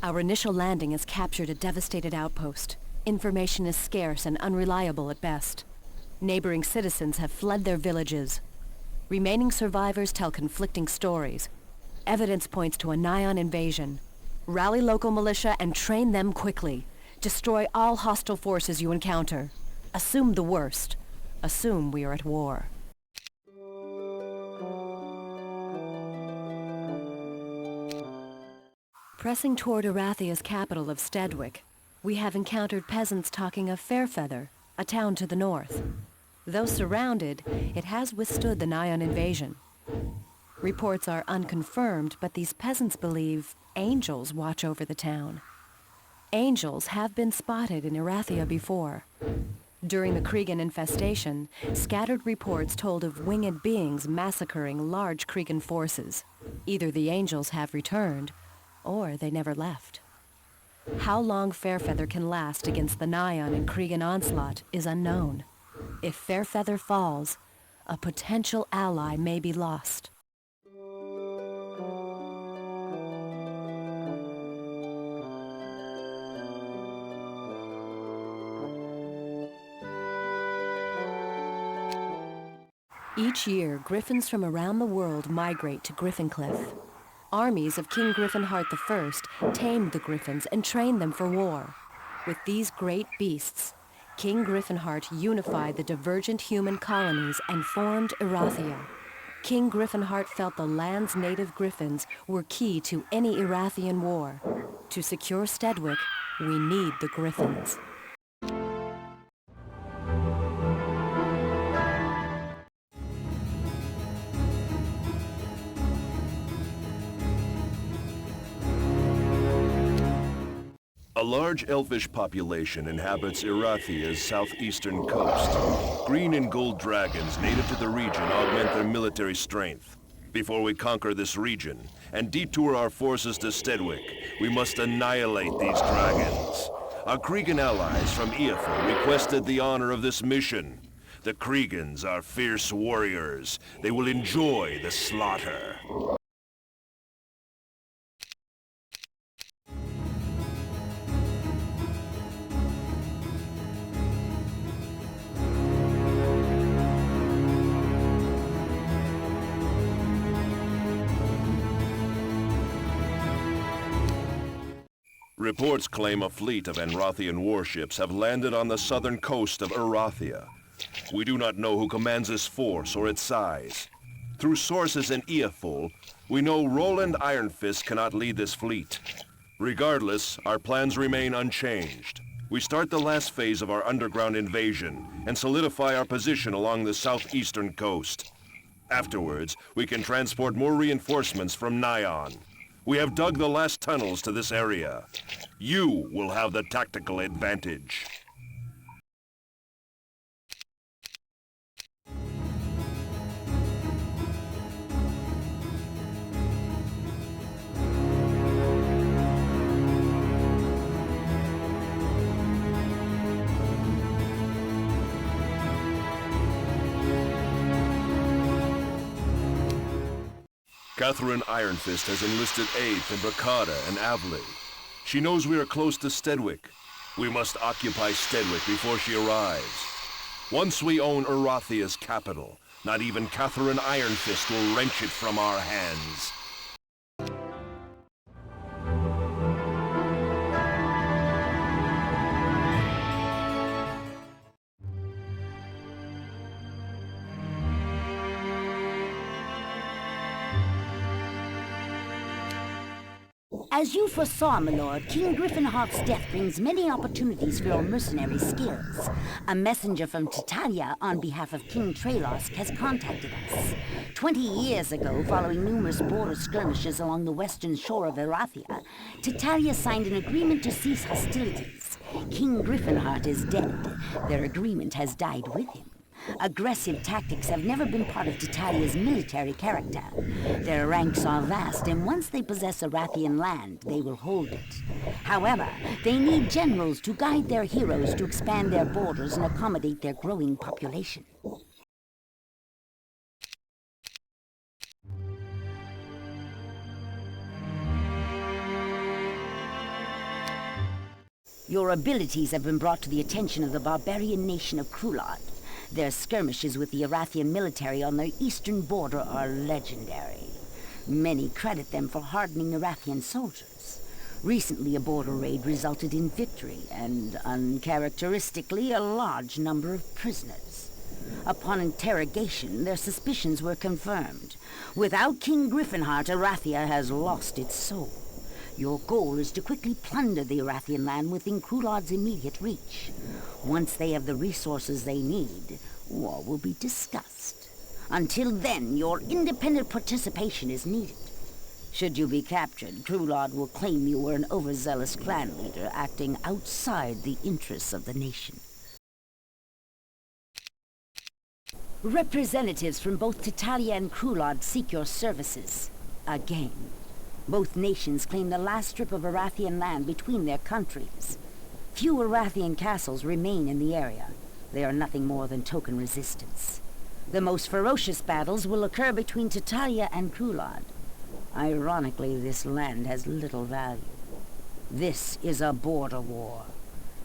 Our initial landing has captured a devastated outpost. Information is scarce and unreliable at best. Neighboring citizens have fled their villages. Remaining survivors tell conflicting stories. Evidence points to a Nyan invasion. Rally local militia and train them quickly. Destroy all hostile forces you encounter. Assume the worst. Assume we are at war. Pressing toward Erathia's capital of Stedwick, we have encountered peasants talking of Fairfeather, a town to the north. Though surrounded, it has withstood the Nyan invasion. Reports are unconfirmed, but these peasants believe angels watch over the town. Angels have been spotted in Erathia before. During the Cregan infestation, scattered reports told of winged beings massacring large Cregan forces. Either the angels have returned, or they never left. How long Fairfeather can last against the Nyan and Cregan onslaught is unknown. If Fairfeather falls, a potential ally may be lost. Each year, griffins from around the world migrate to Griffincliff. Armies of King Griffinheart I tamed the griffins and trained them for war. With these great beasts, King Griffinheart unified the divergent human colonies and formed Erathia. King Griffinheart felt the land's native griffins were key to any Erathian war. To secure Stedwick, we need the griffins. A large elfish population inhabits Erathia's southeastern coast. Green and gold dragons native to the region augment their military strength. Before we conquer this region and detour our forces to Stedwick, we must annihilate these dragons. Our Cregan allies from Eofor requested the honor of this mission. The Creegans are fierce warriors. They will enjoy the slaughter. Reports claim a fleet of Anrathian warships have landed on the southern coast of Erathia. We do not know who commands this force or its size. Through sources in Eofor, we know Roland Ironfist cannot lead this fleet. Regardless, our plans remain unchanged. We start the last phase of our underground invasion and solidify our position along the southeastern coast. Afterwards, we can transport more reinforcements from Nyan. We have dug the last tunnels to this area. You will have the tactical advantage. Catherine Ironfist has enlisted aid from Bracada and Avley. She knows we are close to Stedwick. We must occupy Stedwick before she arrives. Once we own Erathia's capital, not even Catherine Ironfist will wrench it from our hands. As you foresaw, my lord, King Griffinheart's death brings many opportunities for your mercenary skills. A messenger from Titalia on behalf of King Trelosk has contacted us. 20 years ago, following numerous border skirmishes along the western shore of Erathia, Titalia signed an agreement to cease hostilities. King Griffinheart is dead. Their agreement has died with him. Aggressive tactics have never been part of Titalia's military character. Their ranks are vast, and once they possess Erathian land, they will hold it. However, they need generals to guide their heroes to expand their borders and accommodate their growing population. Your abilities have been brought to the attention of the barbarian nation of Krulad. Their skirmishes with the Erathian military on their eastern border are legendary. Many credit them for hardening Erathian soldiers. Recently, a border raid resulted in victory and, uncharacteristically, a large number of prisoners. Upon interrogation, their suspicions were confirmed. Without King Griffinheart, Erathia has lost its soul. Your goal is to quickly plunder the Erathian land within Krulad's immediate reach. Once they have the resources they need, war will be discussed. Until then, your independent participation is needed. Should you be captured, Krulad will claim you were an overzealous clan leader acting outside the interests of the nation. Representatives from both Titalia and Krulad seek your services. Again. Both nations claim the last strip of Erathian land between their countries. Few Erathian castles remain in the area. They are nothing more than token resistance. The most ferocious battles will occur between Titalia and Krulad. Ironically, this land has little value. This is a border war.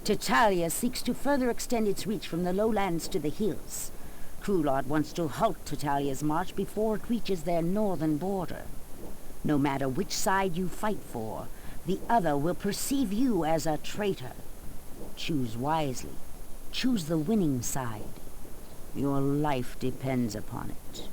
Titalia seeks to further extend its reach from the lowlands to the hills. Krulad wants to halt Titalia's march before it reaches their northern border. No matter which side you fight for, the other will perceive you as a traitor. Choose wisely. Choose the winning side. Your life depends upon it.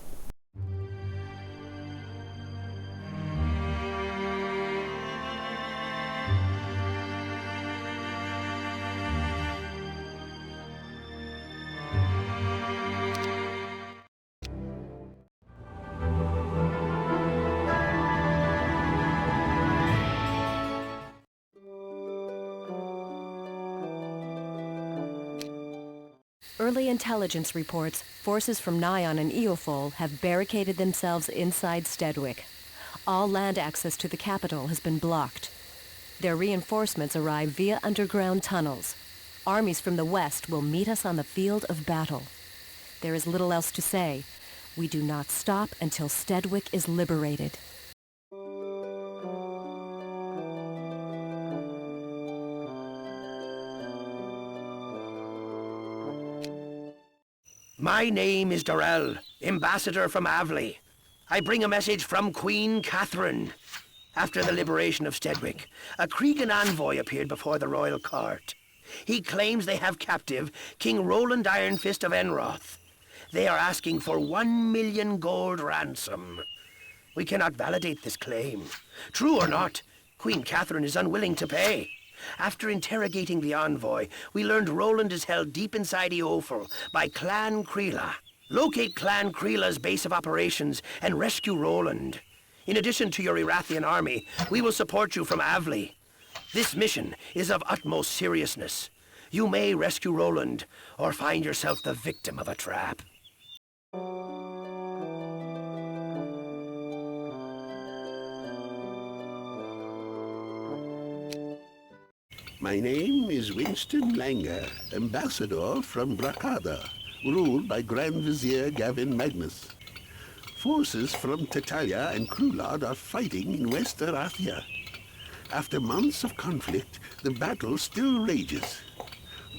Early intelligence reports forces from Nyon and Eofol have barricaded themselves inside Stedwick. All land access to the capital has been blocked. Their reinforcements arrive via underground tunnels. Armies from the west will meet us on the field of battle. There is little else to say. We do not stop until Stedwick is liberated. My name is Durrell, ambassador from Avley. I bring a message from Queen Catherine. After the liberation of Stedwick, a Cregan envoy appeared before the royal court. He claims they have captive King Roland Ironfist of Enroth. They are asking for 1 million gold ransom. We cannot validate this claim. True or not, Queen Catherine is unwilling to pay. After interrogating the envoy, we learned Roland is held deep inside Eofol by Clan Creela. Locate Clan Creela's base of operations and rescue Roland. In addition to your Erathian army, we will support you from Avley. This mission is of utmost seriousness. You may rescue Roland, or find yourself the victim of a trap. My name is Winston Langer, ambassador from Brakada, ruled by Grand Vizier Gavin Magnus. Forces from Titalia and Krulad are fighting in West Erathia. After months of conflict, the battle still rages.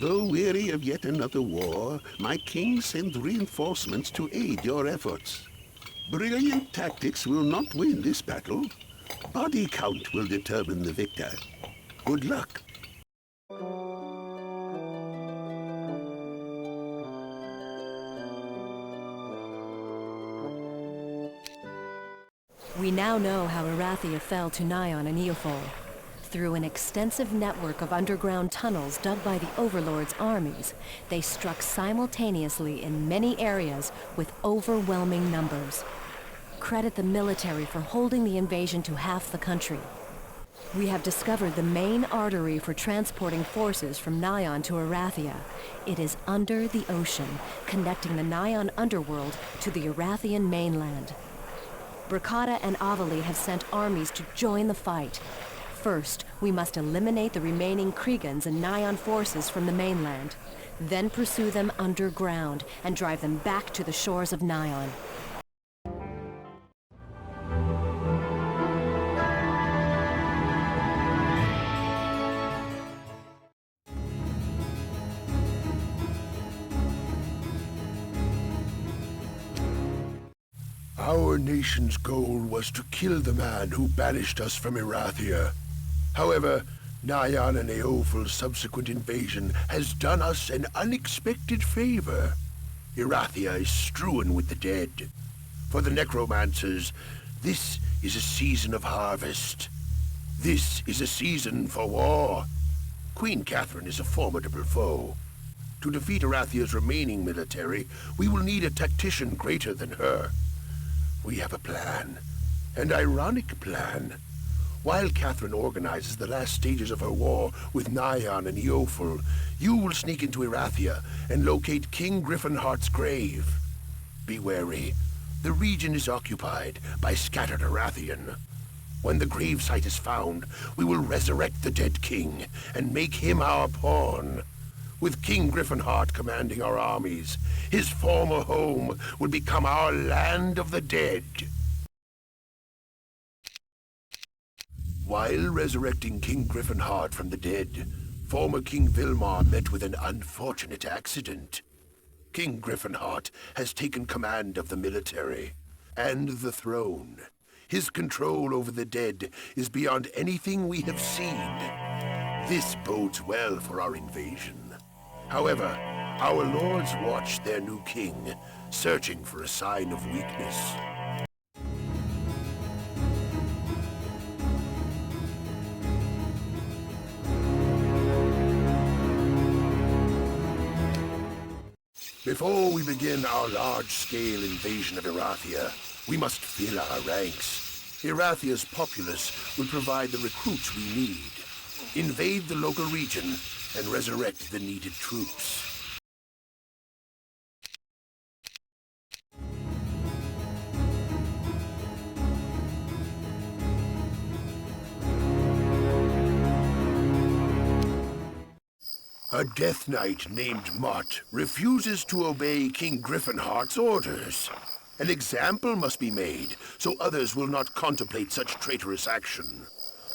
Though weary of yet another war, my king sends reinforcements to aid your efforts. Brilliant tactics will not win this battle. Body count will determine the victor. Good luck. We now know how Erathia fell to Nyon and Eofol. Through an extensive network of underground tunnels dug by the Overlord's armies, they struck simultaneously in many areas with overwhelming numbers. Credit the military for holding the invasion to half the country. We have discovered the main artery for transporting forces from Nyon to Erathia. It is under the ocean, connecting the Nyon underworld to the Erathian mainland. Brakada and Avali have sent armies to join the fight. First, we must eliminate the remaining Kriegans and Nyon forces from the mainland. Then pursue them underground and drive them back to the shores of Nyon. Our nation's goal was to kill the man who banished us from Erathia. However, Nyan and Eophel's subsequent invasion has done us an unexpected favor. Erathia is strewn with the dead. For the necromancers, this is a season of harvest. This is a season for war. Queen Catherine is a formidable foe. To defeat Erathia's remaining military, we will need a tactician greater than her. We have a plan. An ironic plan. While Catherine organizes the last stages of her war with Nyan and Eophel, you will sneak into Erathia and locate King Griffinheart's grave. Be wary. The region is occupied by scattered Erathian. When the gravesite is found, we will resurrect the dead king and make him our pawn. With King Griffinheart commanding our armies, his former home will become our land of the dead. While resurrecting King Griffinheart from the dead, former King Vilmar met with an unfortunate accident. King Griffinheart has taken command of the military and the throne. His control over the dead is beyond anything we have seen. This bodes well for our invasion. However, our lords watch their new king, searching for a sign of weakness. Before we begin our large-scale invasion of Erathia, we must fill our ranks. Erathia's populace will provide the recruits we need. Invade the local region and resurrect the needed troops. A Death Knight named Mott refuses to obey King Griffinheart's orders. An example must be made, so others will not contemplate such traitorous action.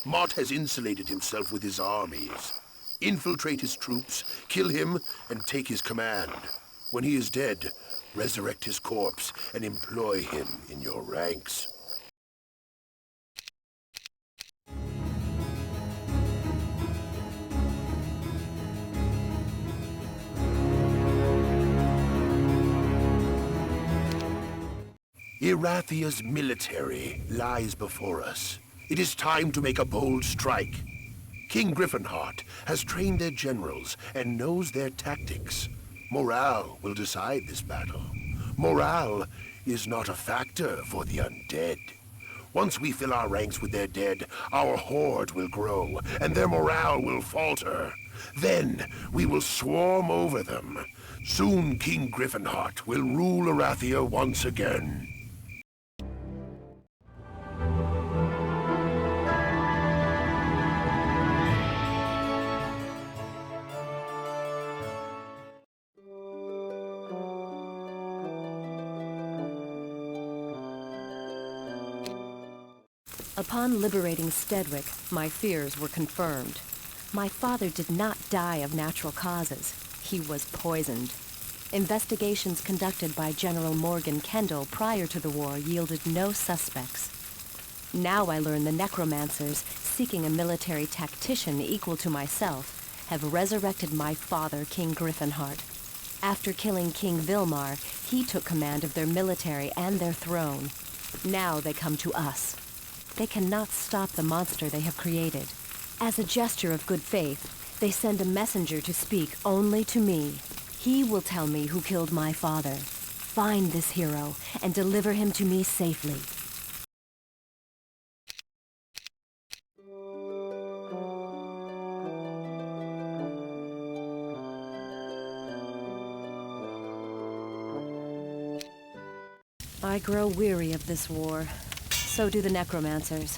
Mott has insulated himself with his armies. Infiltrate his troops, kill him, and take his command. When he is dead, resurrect his corpse and employ him in your ranks. Erathia's military lies before us. It is time to make a bold strike. King Griffinheart has trained their generals and knows their tactics. Morale will decide this battle. Morale is not a factor for the undead. Once we fill our ranks with their dead, our horde will grow, and their morale will falter. Then we will swarm over them. Soon King Griffinheart will rule Erathia once again. Upon liberating Stedwick, my fears were confirmed. My father did not die of natural causes. He was poisoned. Investigations conducted by General Morgan Kendall prior to the war yielded no suspects. Now I learn the necromancers, seeking a military tactician equal to myself, have resurrected my father, King Griffinheart. After killing King Vilmar, he took command of their military and their throne. Now they come to us. They cannot stop the monster they have created. As a gesture of good faith, they send a messenger to speak only to me. He will tell me who killed my father. Find this hero and deliver him to me safely. I grow weary of this war. So do the necromancers.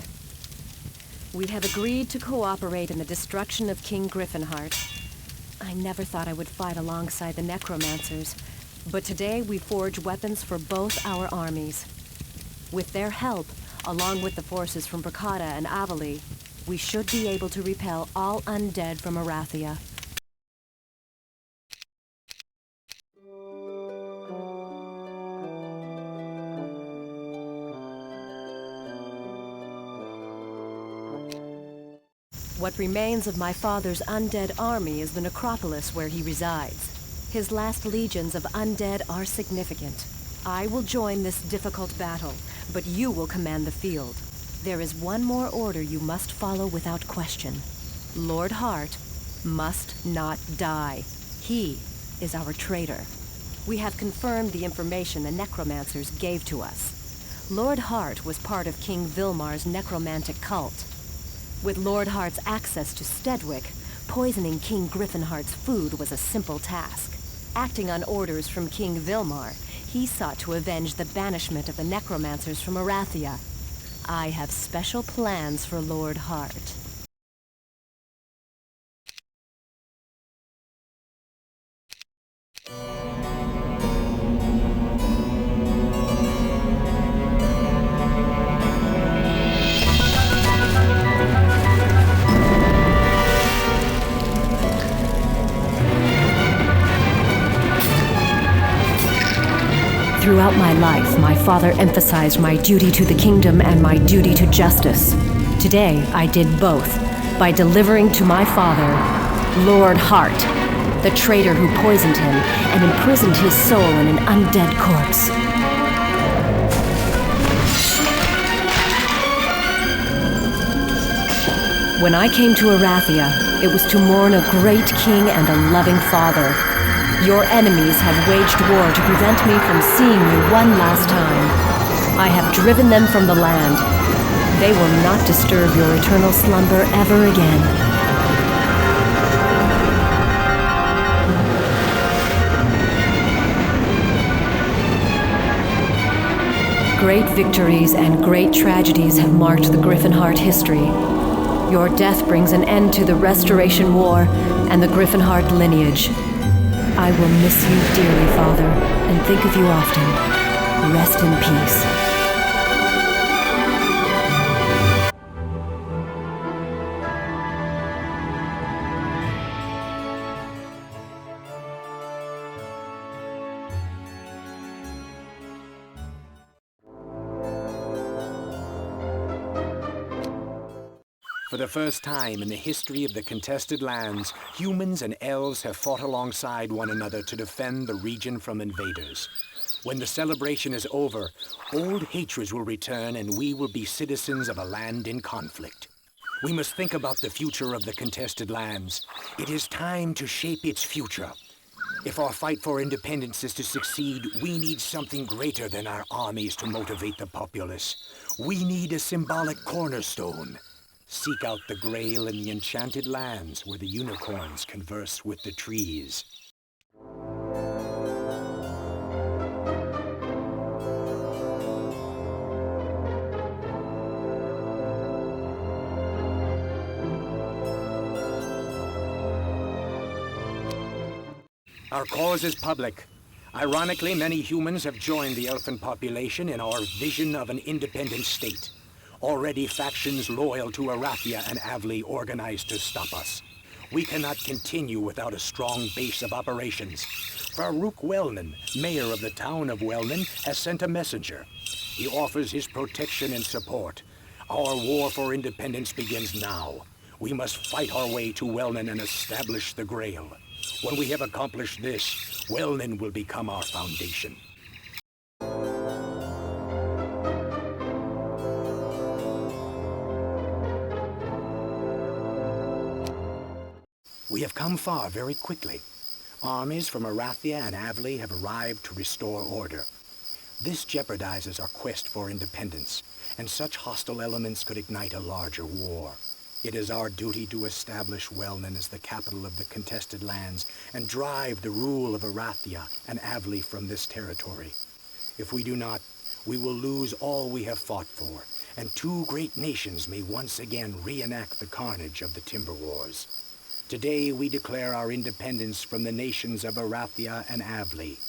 We have agreed to cooperate in the destruction of King Griffinheart. I never thought I would fight alongside the necromancers, but today we forge weapons for both our armies. With their help, along with the forces from Bracada and Avali, we should be able to repel all undead from Erathia. What remains of my father's undead army is the necropolis where he resides. His last legions of undead are significant. I will join this difficult battle, but you will command the field. There is one more order you must follow without question. Lord Hart must not die. He is our traitor. We have confirmed the information the necromancers gave to us. Lord Hart was part of King Vilmar's necromantic cult. With Lord Hart's access to Stedwick, poisoning King Griffinheart's food was a simple task. Acting on orders from King Vilmar, he sought to avenge the banishment of the necromancers from Erathia. I have special plans for Lord Hart. Throughout my life, my father emphasized my duty to the kingdom and my duty to justice. Today, I did both, by delivering to my father, Lord Hart, the traitor who poisoned him and imprisoned his soul in an undead corpse. When I came to Erathia, it was to mourn a great king and a loving father. Your enemies have waged war to prevent me from seeing you one last time. I have driven them from the land. They will not disturb your eternal slumber ever again. Great victories and great tragedies have marked the Griffinheart history. Your death brings an end to the Restoration War and the Griffinheart lineage. I will miss you dearly, Father, and think of you often. Rest in peace. For the first time in the history of the contested lands, humans and elves have fought alongside one another to defend the region from invaders. When the celebration is over, old hatreds will return and we will be citizens of a land in conflict. We must think about the future of the contested lands. It is time to shape its future. If our fight for independence is to succeed, we need something greater than our armies to motivate the populace. We need a symbolic cornerstone. Seek out the Grail in the enchanted lands where the unicorns converse with the trees. Our cause is public. Ironically, many humans have joined the elfin population in our vision of an independent state. Already factions loyal to Erathia and Avli organized to stop us. We cannot continue without a strong base of operations. Farouk Wellman, mayor of the town of Wellman, has sent a messenger. He offers his protection and support. Our war for independence begins now. We must fight our way to Wellman and establish the Grail. When we have accomplished this, Wellman will become our foundation. We have come far very quickly. Armies from Erathia and Avli have arrived to restore order. This jeopardizes our quest for independence, and such hostile elements could ignite a larger war. It is our duty to establish Wellman as the capital of the contested lands and drive the rule of Erathia and Avli from this territory. If we do not, we will lose all we have fought for, and two great nations may once again reenact the carnage of the Timber Wars. Today we declare our independence from the nations of Erathia and Avli.